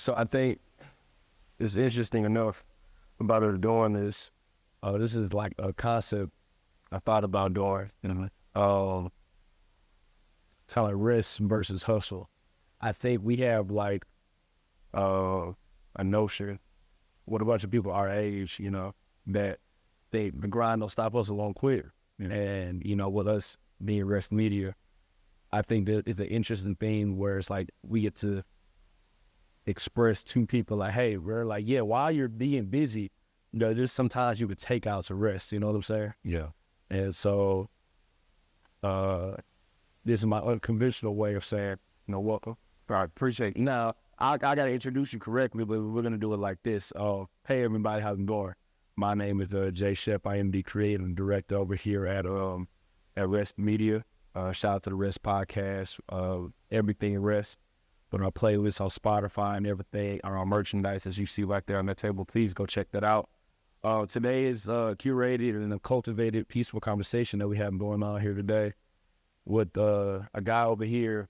So I think it's interesting enough about her doing this. This is like a concept I thought about doing. Um, kind of like risk versus hustle. I think we have like a notion with a bunch of people our age, that the grind don't stop us along quitter. And, with us being Rest Media, I think that it's an interesting thing where it's like we get to express to people like, hey, we're like, yeah, while you're being busy, there's sometimes you could take out to rest, you know what I'm saying? Yeah. And so this is my unconventional way of saying, welcome. I appreciate it. Now, I got to introduce you correctly, but we're going to do it like this. Hey, everybody, how's it going? My name is Jay Shep. I am the creator and director over here at Rest Media. Shout out to the Rest Podcast, everything Rest. But our playlist on Spotify and everything, our merchandise, as you see right there on that table, please go check that out. Today is curated and a cultivated, peaceful conversation that we have going on here today with a guy over here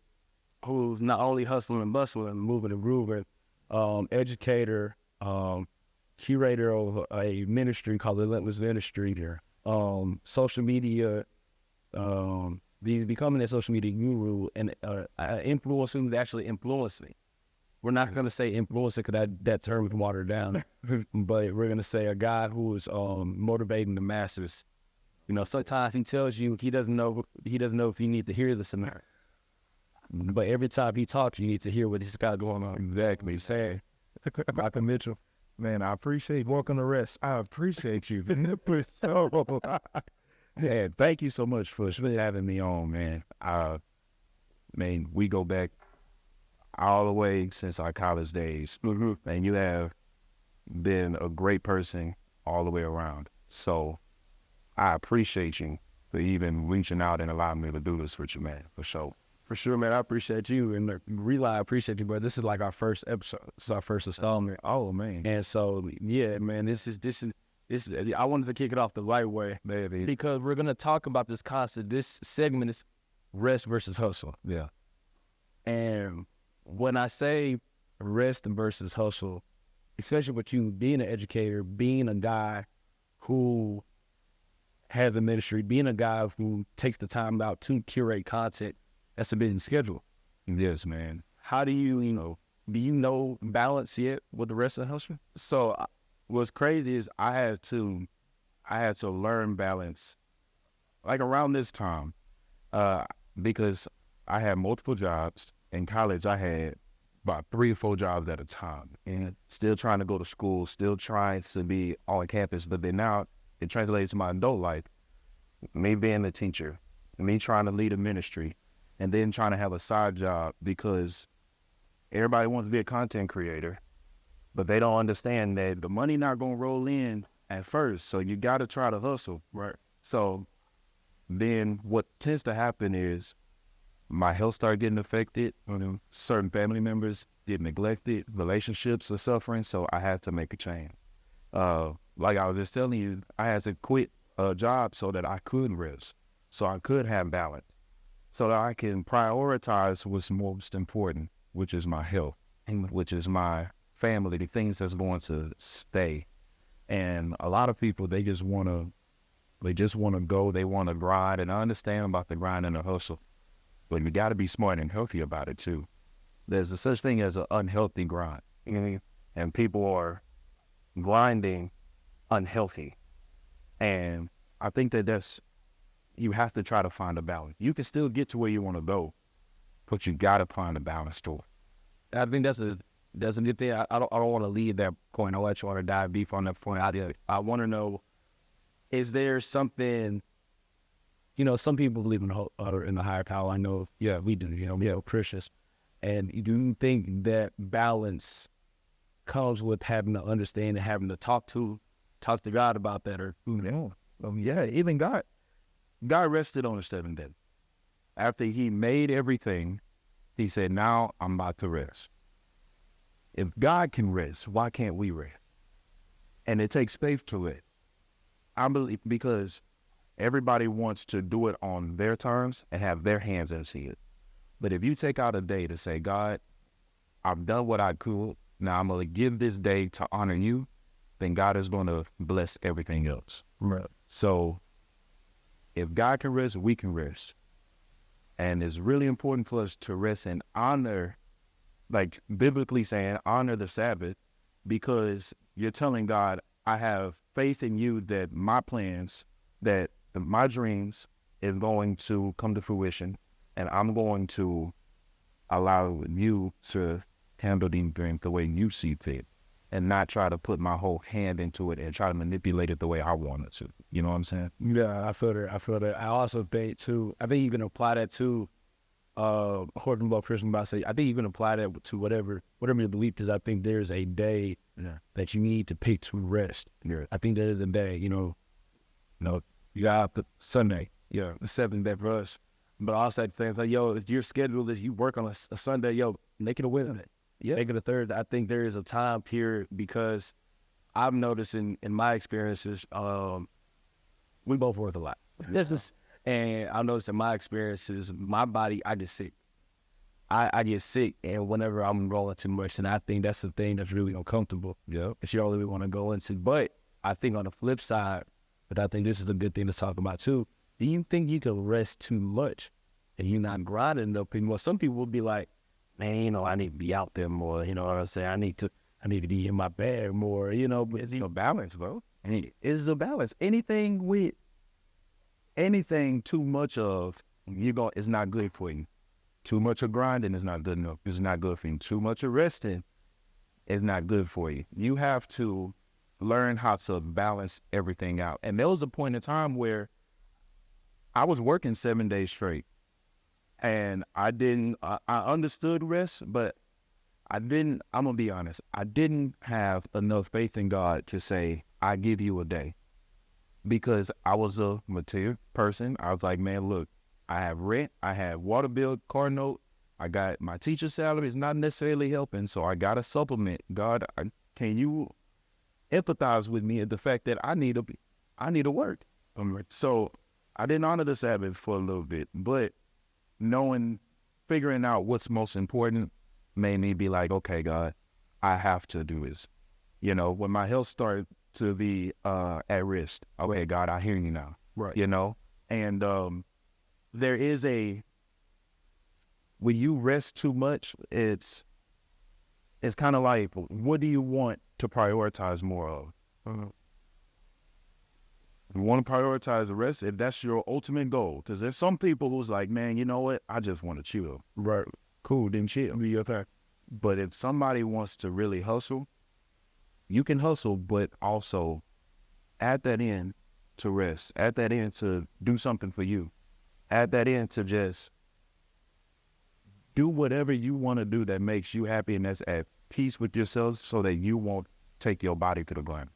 who's not only hustling and bustling, moving and grooving, educator, curator of a ministry called Relentless Ministry here. Social media, becoming a social media guru and influencer who's actually influencing. We're not going to say influencer because that term is watered down, but we're going to say a guy who is motivating the masses. Sometimes he tells you he doesn't know if you need to hear this or not. But every time he talks, you need to hear what he's got going on. Exactly. Saying, Dr. Mitchell, man, I appreciate Welcome to Rest. I appreciate you. Man, thank you so much for having me on, man. Man, we go back all the way since our college days. Mm-hmm. And you have been a great person all the way around. So I appreciate you for even reaching out and allowing me to do this with you, man, for sure. For sure, man. I appreciate you, and really, I appreciate you, but this is like our first episode. This is our first installment. Oh, man. And so, yeah, man, this is. I wanted to kick it off the right way, Baby. because we're gonna talk about this concept. This segment is rest versus hustle. Yeah. And when I say rest versus hustle, especially with you being an educator, being a guy who has a ministry, being a guy who takes the time out to curate content. That's a busy schedule. Yes, man. How do you balance yet with the rest of the hustle? So what's crazy is I had to learn balance like around this time, because I had multiple jobs. In college, I had about 3 or 4 jobs at a time, and still trying to go to school, still trying to be on campus. But then now it translates to my adult life, me being a teacher, me trying to lead a ministry, and then trying to have a side job, because everybody wants to be a content creator, but they don't understand that the money not going to roll in at first. So you got to try to hustle. Right. So then what tends to happen is my health started getting affected. Certain family members get neglected. Relationships are suffering. So I had to make a change. Like I was just telling you, I had to quit a job so that I could rest, so I could have balance, so that I can prioritize what's most important, which is my health, which is my family, the things that's going to stay. And a lot of people, they just want to go, they want to grind, and I understand about the grind and the hustle, but you got to be smart and healthy about it too. There's a such thing as an unhealthy grind, and people are grinding unhealthy. And I think you have to try to find a balance. You can still get to where you want to go, but you got to find a balance too. I think that's a good thing. I don't want to leave that point. I'll let you want to dive deep on that point. I want to know, is there something, some people believe in the higher power. I know, yeah, we do, we have Christians. And do you think that balance comes with having to understand and having to talk to God about that? Or Yeah, even God rested on the 7th day. After he made everything, he said, now I'm about to rest. If God can rest, why can't we rest? And it takes faith to rest. I believe, because everybody wants to do it on their terms and have their hands into it. But if you take out a day to say, God, I've done what I could Now I'm going to give this day to honor you. Then God is going to bless everything else. Right. So if God can rest, we can rest. And it's really important for us to rest and honor, like biblically saying, honor the Sabbath, because you're telling God, I have faith in you that my plans, that my dreams is going to come to fruition, and I'm going to allow you to handle these dreams the way you see fit, and not try to put my whole hand into it and try to manipulate it the way I want it to. You know what I'm saying? Yeah, I feel that. I also think too, I think you can apply that to according to what Christian about say, I think you can apply that to whatever your belief is. I think there's a day that you need to pick to rest. Yeah. I think there's a day, you got the Sunday, the seventh day for us. But also at the same time, if your schedule is you work on a Sunday, make it a Wednesday. Yeah. Make it a Thursday. I think there is a time period, because I've noticed in my experiences, we both work a lot. And I noticed in my experiences, my body, I get sick. I get sick, and whenever I'm rolling too much, and I think that's the thing that's really uncomfortable. Yeah. If you don't really want to go into. But I think on the flip side, but I think this is a good thing to talk about too. Do you think you can rest too much and you're not grinding enough anymore? Some people will be like, man, I need to be out there more. You know what I'm saying? I need to be in my bag more. But It's a balance, bro. It's the balance. Anything too much of, it's not good for you. Too much of grinding is not good enough. It's not good for you. Too much of resting is not good for you. You have to learn how to balance everything out. And there was a point in time where I was working 7 days straight, and I understood rest, but I'm going to be honest, I didn't have enough faith in God to say, I give you a day. Because I was a material person. I was like, man, look, I have rent, I have water bill, car note, I got my teacher's salary. It's not necessarily helping, so I got to supplement. God, can you empathize with me at the fact that I need to work? So I didn't honor the Sabbath for a little bit, but figuring out what's most important made me be like, okay, God, I have to do this. When my health started to be at risk, okay, God, I hear you now. Right. And there is when you rest too much, it's kind of like, what do you want to prioritize more of? You want to prioritize the rest if that's your ultimate goal. Because there's some people who's like, man, you know what? I just want to chill. Right. Cool, then chill. But if somebody wants to really hustle, you can hustle, but also add that in to rest. Add that in to do something for you. Add that in to just do whatever you want to do that makes you happy and that's at peace with yourself, so that you won't take your body to the ground.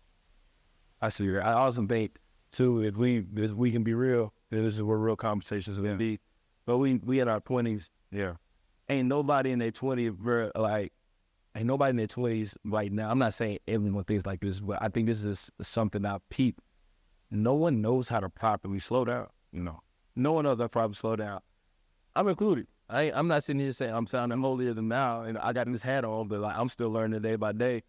I see. I also think too, if we can be real, this is where real conversations will be. But we at our 20s, ain't nobody in their 20s ain't nobody in their 20s right now. I'm not saying everyone thinks like this, but I think this is something I peep. No one knows how to properly slow down. No one knows how to properly slow down. I'm included. I'm not sitting here saying I'm sounding holier than thou, and I got this hat on, but I'm still learning day by day.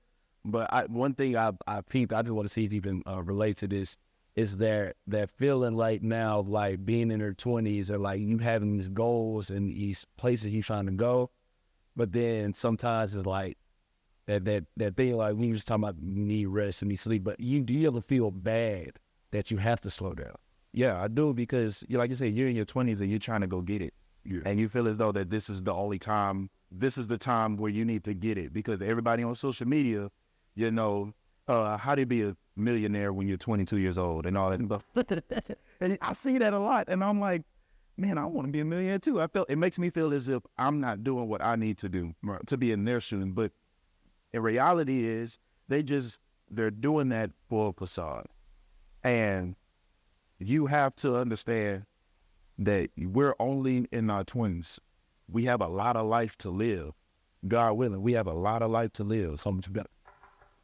But one thing I peeped, I just want to see if you can relate to this, is that feeling right now, like being in their 20s, or like you having these goals and these places you trying to go, but then sometimes it's like that thing, like we were just talking about, you need rest and need sleep, but do you ever feel bad that you have to slow down? Yeah, I do, because like you say, you're in your 20s and you're trying to go get it. Yeah. And you feel as though that this is the only time, this is the time where you need to get it, because everybody on social media, how to be a millionaire when you're 22 years old and all that. And I see that a lot, and I'm like, man, I want to be a millionaire too. It makes me feel as if I'm not doing what I need to do to be in their shoes. But in reality is they're doing that for a facade. And you have to understand that we're only in our 20s. We have a lot of life to live. God willing, we have a lot of life to live. So much better.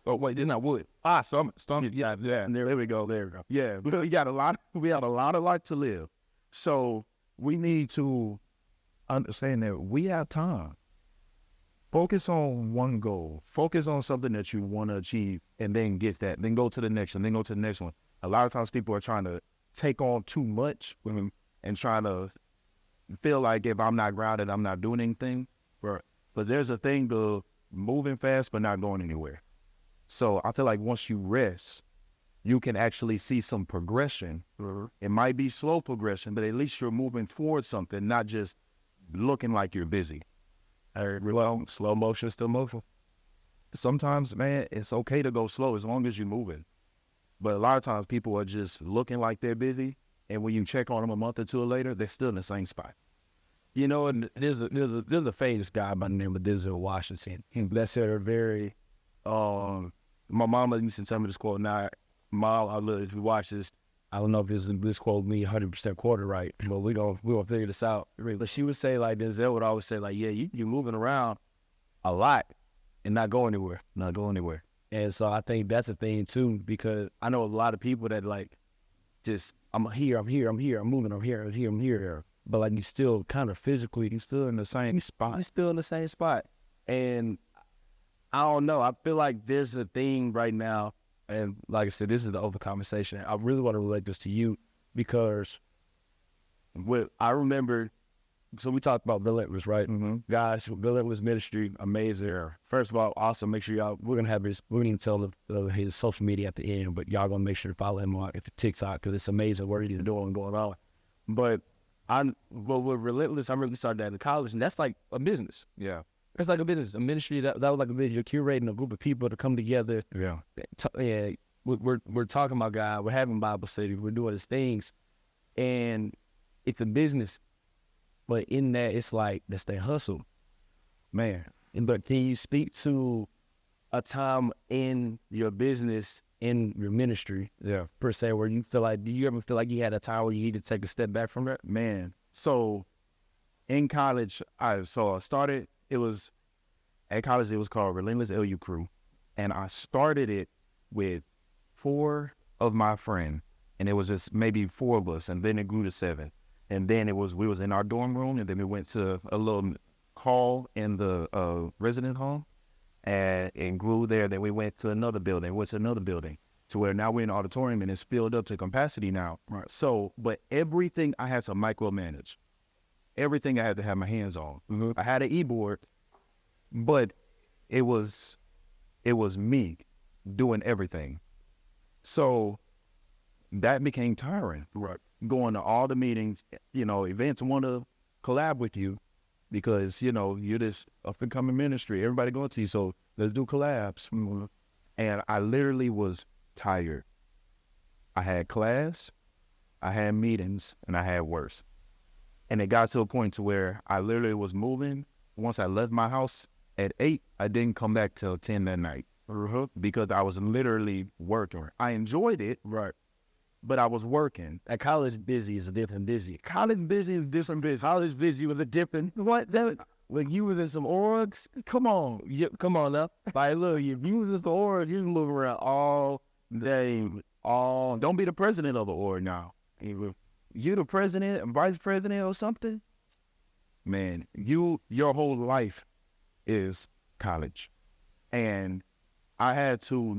Oh wait, then I would. Some. Yeah. There we go. Yeah, we have a lot of life to live. So we need to understand that we have time. Focus on one goal. Focus on something that you want to achieve and then get that. Then go to the next one, then go to the next one. A lot of times people are trying to take on too much and trying to feel like if I'm not grounded, I'm not doing anything. But there's a thing to moving fast but not going anywhere. So I feel like once you rest, you can actually see some progression. It might be slow progression, but at least you're moving towards something, not just looking like you're busy. Well, slow motion is still motion. Sometimes, man, it's okay to go slow as long as you're moving. But a lot of times people are just looking like they're busy, and when you check on them a month or two later, they're still in the same spot. You know, and there's a famous guy by the name of Denzel Washington. That's a very, my mama used to tell me this quote. Now, Mom, I love if you watch this. I don't know if this quote me 100% quarter right, but we gonna figure this out. But she would say like Denzel would always say like, yeah, you're moving around a lot and not going anywhere. Not go anywhere. And so I think that's a thing too, because I know a lot of people that like just I'm here, I'm moving, I'm here. But like you still kind of physically, you still in the same spot. You're still in the same spot. And I don't know. I feel like there's a thing right now, and like I said, this is the open conversation. I really want to relate this to you because I remember, so we talked about Relentless, right? Mm-hmm. Guys, Relentless Ministry, amazing. First of all, also make sure y'all, we're going to tell his social media at the end, but y'all going to make sure to follow him on TikTok because it's amazing what he's doing going on. But with Relentless, I really started that in college, and that's like a business. Yeah. It's like a business, a ministry. That was like a business. You're curating a group of people to come together. Yeah. We're talking about God. We're having Bible study. We're doing these things, and it's a business. But in that, it's like that's their hustle, man. But can you speak to a time in your business, in your ministry, per se, where you feel like, do you ever feel like you had a time where you need to take a step back from that? Man, so in college, I started. It was called Relentless LU Crew, and I started it with 4 of my friends, and it was just maybe 4 of us, and then it grew to 7, and then we was in our dorm room, and then we went to a little hall in the resident home, and grew there. Then we went to another building, to where now we're in the auditorium, and it's filled up to capacity now. Right. So, but everything I had to micromanage. Everything I had to have my hands on. Mm-hmm. I had an e-board, but it was me doing everything. So that became tiring. Right. Going to all the meetings, events want to collab with you because, you're this up-and-coming ministry. Everybody going to you, so let's do collabs. Mm-hmm. And I literally was tired. I had class, I had meetings, and I had worse. And it got to a point to where I literally was moving. Once I left my house at 8, I didn't come back till 10 that night because I was literally working. I enjoyed it, Right. but I was working. At college, busy is a different busy. College busy is different busy. College busy was a different, what? When you was in some orgs, come on now. Like, look, if you was in some orgs, you can move around all day, Don't be the president of the org now. You the president and vice president or something? Man, your whole life is college. And I had to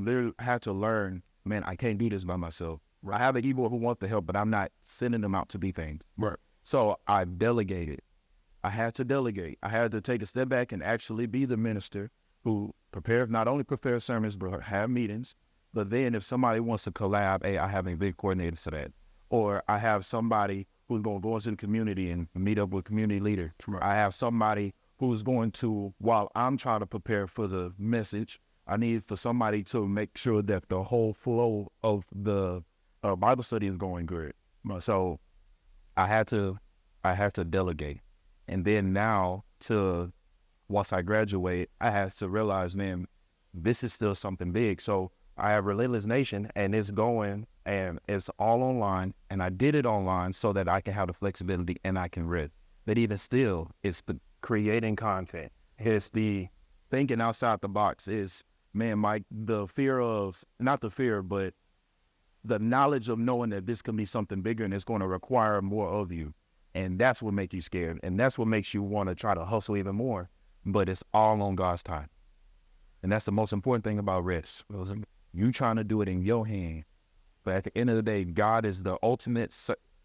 learn, man, I can't do this by myself. I have an e-board who wants to help, but I'm not sending them out to be things. Right. So I delegated. I had to delegate. I had to take a step back and actually be the minister who not only prepare sermons, but have meetings. But then if somebody wants to collab, hey, I have a big coordinator for that. Or I have somebody who's going to go into the community and meet up with community leader. Right. I have somebody who's going to, while I'm trying to prepare for the message, I need for somebody to make sure that the whole flow of the Bible study is going good. So I had to delegate. And then now once I graduate, I had to realize, man, this is still something big. So I have Relentless Nation, and it's going, and it's all online, and I did it online so that I can have the flexibility and I can read. But even still, it's creating content. It's the thinking outside the box. Is, man, Mike, not the fear, but the knowledge of knowing that this can be something bigger and it's going to require more of you. And that's what makes you scared. And that's what makes you want to try to hustle even more. but it's all on God's time. And that's the most important thing about rest. You trying to do it in your hand, but at the end of the day, God is the ultimate.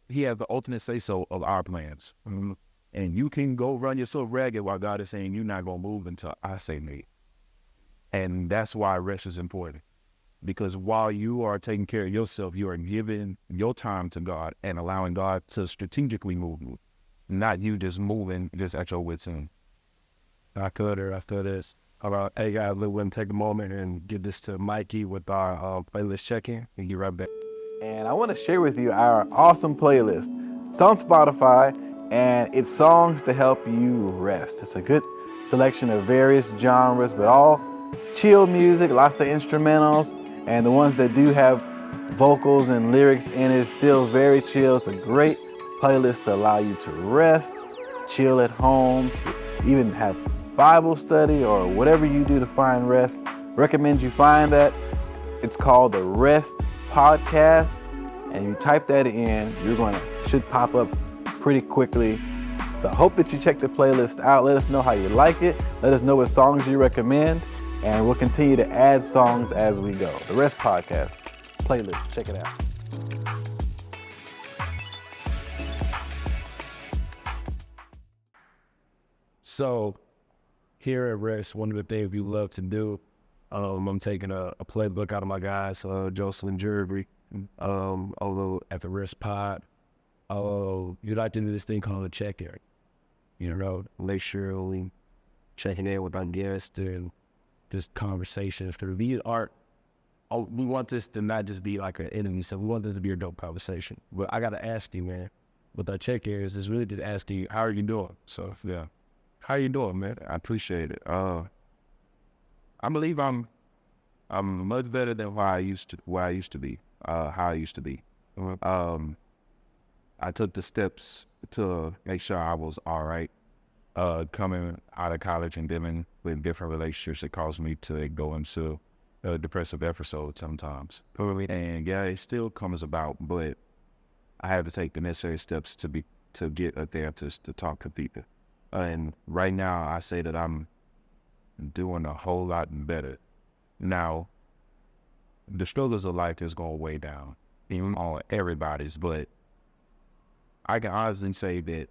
He has the ultimate say-so of our plans. Mhm. And you can go run yourself ragged while God is saying you're not going to move until I say me. And that's why rest is important. Because while you are taking care of yourself, you are giving your time to God and allowing God to strategically move you, not you just moving just at your wit's end. after this. All right. Hey, guys, let's go and take a moment and give this to Mikey with our playlist check-in. And get right back. And I want to share with you our awesome playlist. It's on Spotify, and it's songs to help you rest. It's a good selection of various genres, but all chill music, lots of instrumentals, and the ones that do have vocals and lyrics in it, still very chill. It's a great playlist to allow you to rest, chill at home, to even have Bible study or whatever you do to find rest. Recommend you find that. It's called the Rest Podcast, and you type that in, should pop up pretty quickly. So I hope that you check the playlist out. Let us know how you like it. Let us know what songs you recommend, and we'll continue to add songs as we go. The Rest Podcast playlist, check it out. So here at Rest, one of the things we love to do, I'm taking a playbook out of my guys, Jocelyn Jervy, although at the Rest Pod, you like to do this thing called a check-in. You know, make sure we checking in with our guests and just conversations. Because we want this to not just be like an interview, so we want this to be a dope conversation. But I got to ask you, man, with our check-ins, is really to ask you, how are you doing? So, yeah. How you doing, man? I appreciate it. I believe I'm much better than how I used to be. I took the steps to make sure I was all right. Coming out of college and dealing with different relationships, it caused me to go into a depressive episode sometimes. And yeah, it still comes about, but I had to take the necessary steps to get a therapist to talk to people. And right now, I say that I'm doing a whole lot better. Now, the struggles of life is going way down, even on everybody's, but I can honestly say that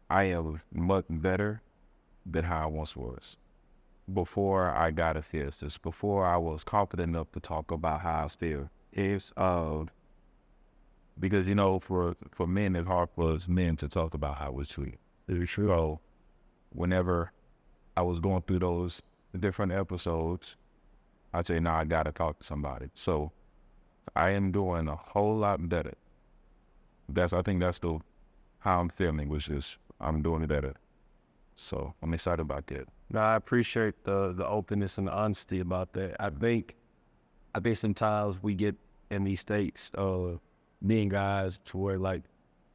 I am much better than how I once was. Before I got a therapist, before I was confident enough to talk about how I feel. It's because, you know, for men, it's hard for us men to talk about how we're treated. It's true. So whenever I was going through those different episodes, I'd say, I gotta talk to somebody. So I am doing a whole lot better. I think that's how I'm feeling, which is I'm doing better. So I'm excited about that. No, I appreciate the openness and the honesty about that. I think sometimes we get in these states, being guys, to where like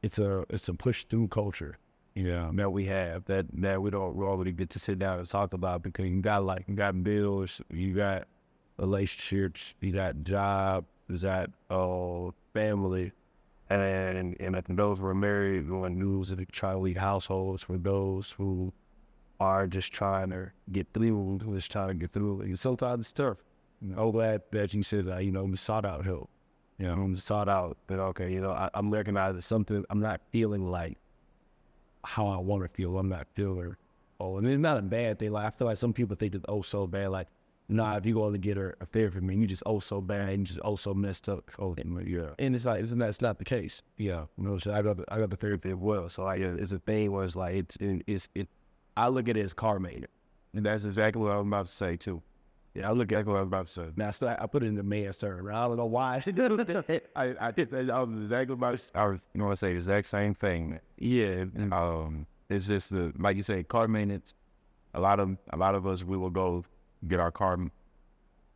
it's a push through culture. Yeah, that we have that we don't already get to sit down and talk about, because you got bills, you got relationships, you got job, you got family, and those who are married, going news of the tri-lead households, for those who are just trying to get through, And sometimes it's tough. I'm glad that you said that, we sought out help. Sought out that, okay, I'm recognizing something, I'm not feeling like how I want to feel. I'm not feeling, and it's not a bad thing. Like, I feel like some people think it's so bad. Like, if you go to get a therapy, man, you just so bad and just so messed up. Yeah. And it's like, it's not the case. Yeah. So I got the therapy as well. So it's a thing where it's like, I look at it as karma. And that's exactly what I'm about to say too. Yeah, I look at what I was about to say. Now, I put it in the man's term. I don't know why. I was exactly about to I was going to say the exact same thing. Yeah. It's just like you say, car maintenance. A lot of us, we will go get our car,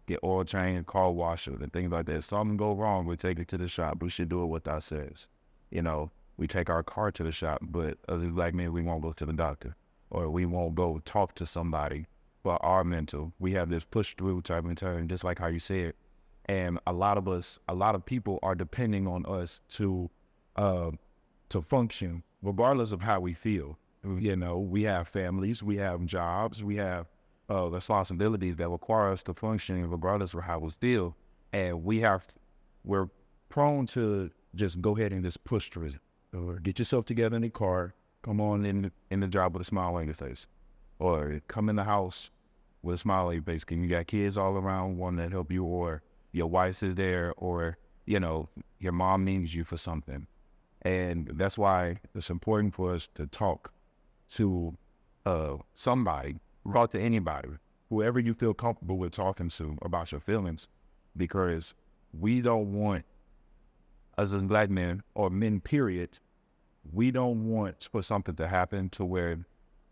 get oil change, car washer, and things like that. If something go wrong, we take it to the shop. We should do it with ourselves. We take our car to the shop, but as black men, we won't go to the doctor, or we won't go talk to somebody. For our mental, we have this push through type of turn, just like how you said. And a lot of people are depending on us to function, regardless of how we feel. You know, we have families, we have jobs, we have responsibilities that require us to function regardless of how we feel. And we're prone to just go ahead and just push through it. Or get yourself together in the car, come on in the job with a smile on your face. Or come in the house with a smile on your face. You got kids all around wanting to help you, or your wife is there, or, you know, your mom needs you for something. And that's why it's important for us to talk to somebody, talk to anybody, whoever you feel comfortable with talking to about your feelings, because we don't want, as a Black men or men period, we don't want for something to happen to where,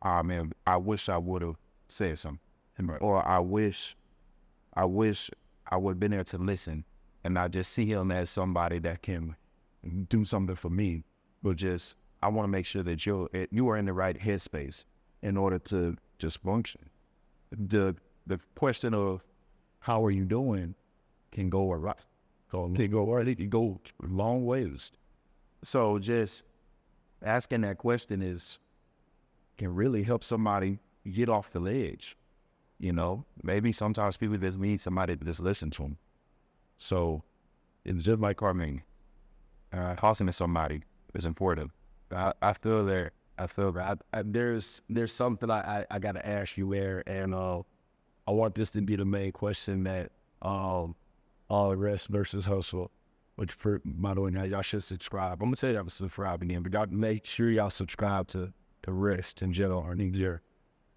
man, I wish I would have said something. Right. Or I wish I would have been there to listen and not just see him as somebody that can do something for me, but just, I want to make sure that you are in the right headspace in order to just function. The question of how are you doing can go right. It can go long ways. So just asking that question can really help somebody get off the ledge. You know, maybe sometimes people just need somebody to just listen to them. So it's just like Carmen, talking to somebody is important. I feel that. There's something I got to ask you, Air, and I want this to be the main question that all rest versus hustle, which for, by the way, now y'all should subscribe. I'm gonna tell y'all to subscribe again, but y'all make sure y'all subscribe to Rest in general or Ninja.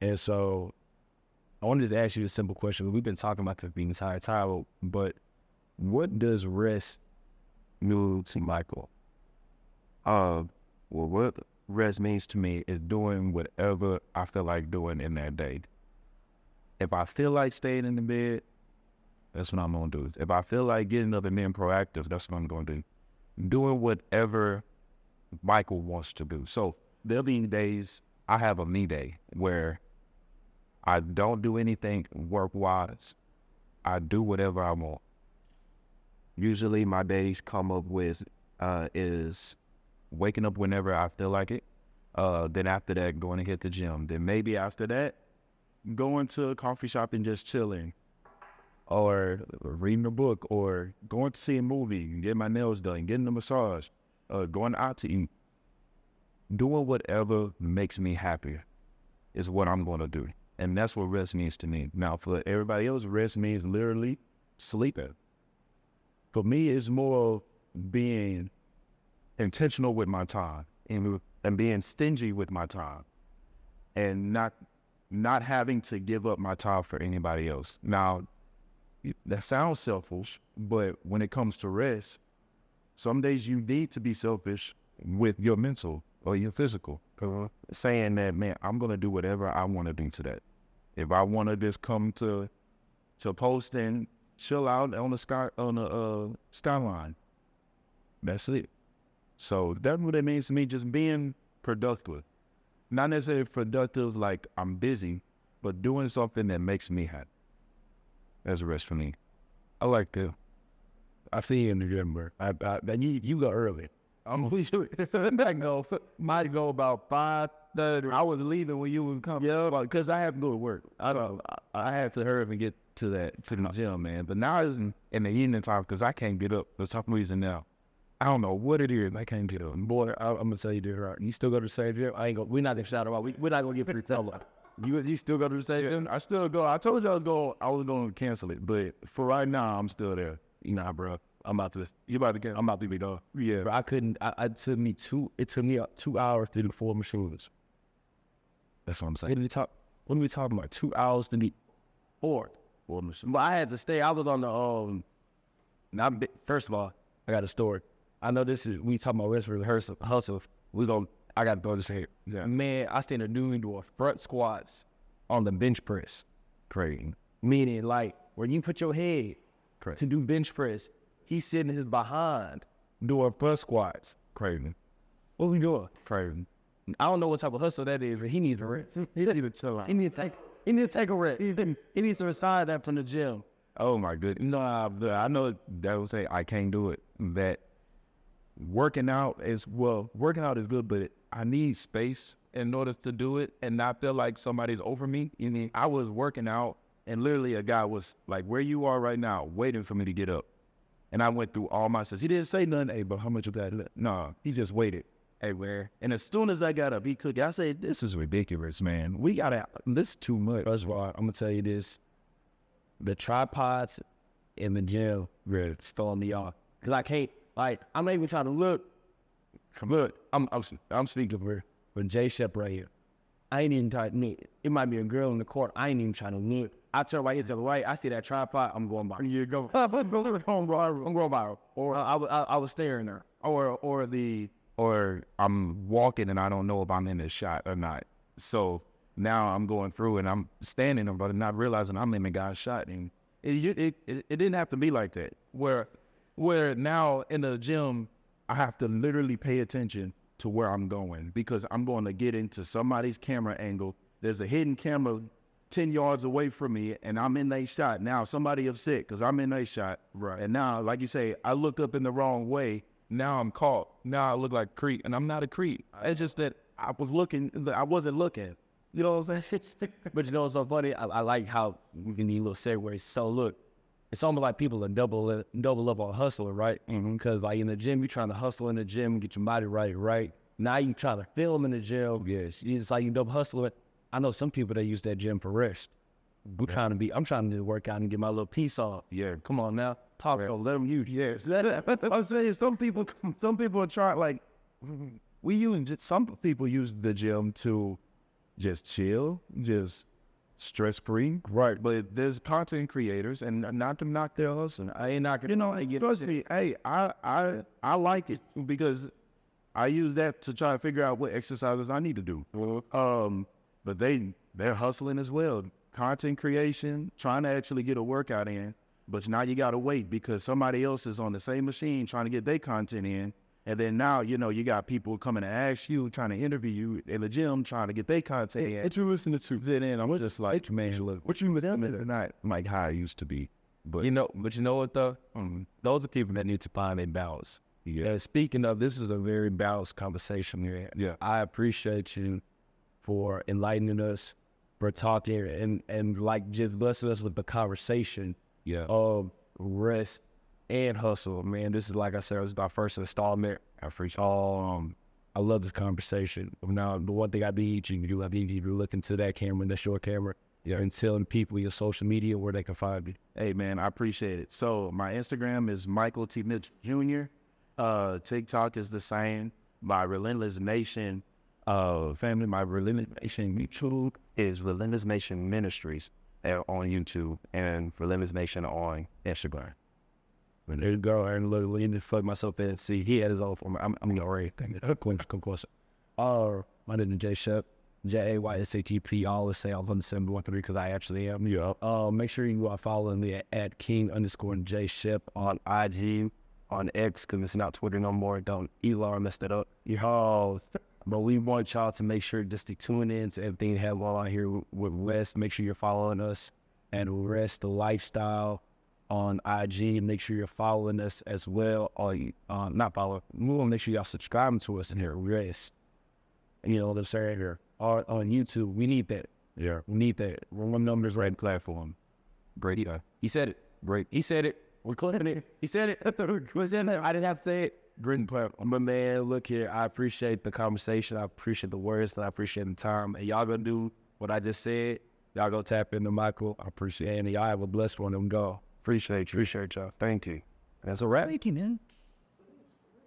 And so I wanted to ask you a simple question. We've been talking about the entire time, but what does rest mean to Michael? Well, what rest means to me is doing whatever I feel like doing in that day. If I feel like staying in the bed, that's what I'm going to do. If I feel like getting up and being proactive, that's what I'm going to do. Doing whatever Michael wants to do. So there'll be days, I have a me day where I don't do anything work-wise. I do whatever I want. Usually my days come up with is waking up whenever I feel like it. Then after that, going to hit the gym. Then maybe after that, going to a coffee shop and just chilling. Or reading a book, or going to see a movie, getting my nails done, getting a massage, going out to eat. Doing whatever makes me happy is what I'm going to do. And that's what rest means to me. Now, for everybody else, rest means literally sleeping. For me, it's more being intentional with my time and being stingy with my time, and not having to give up my time for anybody else. Now, that sounds selfish, but when it comes to rest, some days you need to be selfish with your mental or your physical. Saying that, man, I'm going to do whatever I want to do today. If I want to just come to post and chill out on the skyline, that's it. So that's what it means to me, just being productive. Not necessarily productive like I'm busy, but doing something that makes me happy. That's a rest for me. I like to. I feel you in November. You go early. Might go about 5:30. I was leaving when you would come. Yeah, because I have to go to work. I have to hurry up and get to the gym, man. But now it's in the evening time because I can't get up for some reason now. I don't know what it is. I can't get up. Boy, I'm gonna tell you this, right? You still go to the same gym? We're not gonna shout about. We're not gonna get pretty tell. You still go to the same gym? I still go. I told you I was going to cancel it, but for right now, I'm still there. Nah, bro. I'm about to cancel. I'm about to be done. Yeah, bro, I couldn't. It took me 2 hours to do 4 machines. That's what I'm saying. What are we talking about? 2 hours to do 4 machines. But I had to stay. I was on the first of all, I got a story. I know this is we talking about rest rehearsal hustle. I got to throw this here. Yeah. Man, I seen a dude doing front squats on the bench press. Crazy. Meaning, like, when you put your head Crazy. to do bench press, he's sitting his behind doing front squats. Crazy. What we doing? Crazy. I don't know what type of hustle that is, but he needs a rest. He doesn't even tell. He needs to take a rest. He needs to retire that from the gym. Oh my goodness. No, I know that will say I can't do it. That working out is good, but I need space in order to do it and not feel like somebody's over me. You mean, I was working out and literally a guy was like, where you are right now, waiting for me to get up. And I went through all my steps. He didn't say nothing. Hey, but how much you got left? No, he just waited. Hey, where? And as soon as I got up, he cooked. I said, this is ridiculous, man. We got to, this is too much. First of all, I'm gonna tell you this: the tripods in the gym really throwing me off. Cause I can't, like, I'm not even trying to look. Look, I'm speaking for Jay Shep right here. I ain't even trying to look. It might be a girl in the court. I ain't even trying to look. I turn right here to the right. I see that tripod. I'm going by. You go. I'm going by. Or I was staring there. Or I'm walking and I don't know if I'm in the shot or not. So now I'm going through and I'm standing there, but not realizing I'm in the guy's shot. And it didn't have to be like that. Where now in the gym, I have to literally pay attention to where I'm going because I'm going to get into somebody's camera angle. There's a hidden camera 10 yards away from me and I'm in their shot. Now somebody upset because I'm in their shot. Right. And now, like you say, I look up in the wrong way. Now I'm caught. Now I look like a creep and I'm not a creep. It's just that I wasn't looking. You know what I'm saying? But you know what's so funny? I like how we can need little segues. So look, it's almost like people are double up on hustling, right? Because like in the gym, you're trying to hustle in the gym, get your body right? Now you trying to film in the gym. Yes. It's like you double hustling. I know some people that use that gym for rest. I'm trying to work out and get my little piece off. Yeah. Come on now. Talk to let them use. Yes. I'm saying some people are trying, like, some people use the gym to just chill, just stress-free. Right. But there's content creators, and not to knock their hustle. I ain't knocking, trust me, hey, I like it because I use that to try to figure out what exercises I need to do. But they're hustling as well. Content creation, trying to actually get a workout in, but now you got to wait because somebody else is on the same machine trying to get their content in. And then now, you got people coming to ask you, trying to interview you in the gym, trying to get their content in. What you listening to? Then I'm just like, man, look, What you listening to? not like how I used to be. But you know what though? Those are people that need to find a balance. Yeah. Speaking of, this is a very balanced conversation here. Yeah. I appreciate you for enlightening us, for talking and like just blessing us with the conversation of rest and hustle. Man, this is, like I said, it was my first installment. I appreciate I love this conversation. Now, the one thing I need you to do, I need you to look into that camera, that's your camera, and telling people your social media where they can find you. Hey, man, I appreciate it. So my Instagram is Michael T. Mitchell Jr. TikTok is the same. My Relentless Nation family, my Relentless Nation YouTube is Relentless Nation Ministries on YouTube and Relentless Nation on Instagram. When there you go, Aaron, look, let me fuck myself in and see. He had his own for me. I'm going to already think it. Of course. My name is Jay Shep, JAYSATP. I always say I'm on the 713 because I actually am. Yeah. Make sure you follow me at King_J Shep on IG, on X, because it's not Twitter no more. Don't Elon messed it up. But we want y'all to make sure just to tune in to everything we have on here with West. Make sure you're following us and Rest the Lifestyle on IG. Make sure you're following us as well. Not follow. We want to make sure y'all subscribing to us in here. Rest. You know what I'm saying here. On YouTube, we need that. Yeah, we need that. We're on numbers right platform. Brady, He said it. great. He said it. We're clipping it. He said it. Was in there. I didn't have to say it. Great platform. But man, look here. I appreciate the conversation. I appreciate the words. And I appreciate the time. And y'all gonna do what I just said. Y'all go tap into Michael. I appreciate it. And y'all have a blessed one and go. Appreciate y'all. Thank you. That's a wrap. Thank you, man.